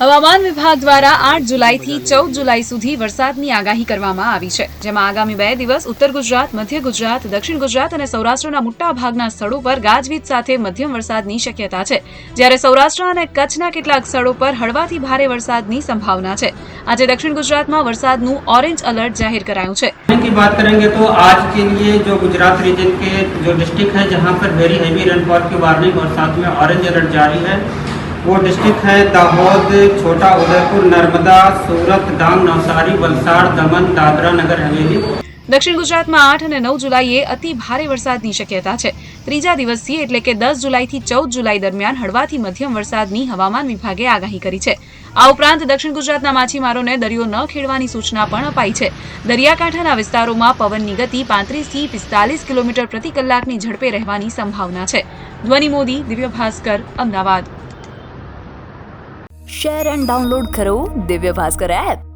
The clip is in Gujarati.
હવામાન વિભાગ દ્વારા 8 જુલાઈથી 14 જુલાઈ સુધી વરસાદની આગાહી કરવામાં આવી છે, જેમાં આગામી 2 દિવસ ઉત્તર ગુજરાત, મધ્ય ગુજરાત, દક્ષિણ ગુજરાત અને સૌરાષ્ટ્રના મોટાભાગના સ્થળો પર ગાજવીજ સાથે મધ્યમ વરસાદની શક્યતા છે, જ્યારે સૌરાષ્ટ્ર અને કચ્છના કેટલાક સ્થળો પર હળવાથી ભારે વરસાદની સંભાવના છે। આજે દક્ષિણ ગુજરાતમાં વરસાદનું ઓરેન્જ એલર્ટ જાહેર કરાયું છે। की बात करेंगे तो आज के लिए जो गुजरात रीजन के जो डिस्ट्रिक्ट है जहां पर वेरी हैवी रेनफॉल की वार्निंग और साथ में ऑरेंज अलर्ट जारी है, वो डिस्ट्रिक्ट है दाहोद, छोटा उदयपुर, नर्मदा, सूरत, डांग, नवसारी, वलसाड़, दमन, दादरा नगर हवेली। દક્ષિણ ગુજરાતમાં 8 અને 9 જુલાઈએ અતિ ભારે વરસાદની શક્યતા છે। ત્રીજા દિવસથી એટલે કે 10 જુલાઈથી 14 જુલાઈ દરમિયાન હળવાથી મધ્યમ વરસાદની હવામાન વિભાગે આગાહી કરી છે। આ ઉપરાંત દક્ષિણ ગુજરાતના માછીમારોને દરિયો ન ખેડવાની સૂચના પણ અપાઈ છે। દરિયાકાંઠાના વિસ્તારોમાં પવનની ગતિ 35 થી 45 કિલોમીટર પ્રતિ કલાકની ઝડપે રહેવાની સંભાવના છે। ધ્વનિ Modi, Divya Bhaskar, Ahmedabad. Share and download કરો દિવ્ય ભાસ્કર એપ।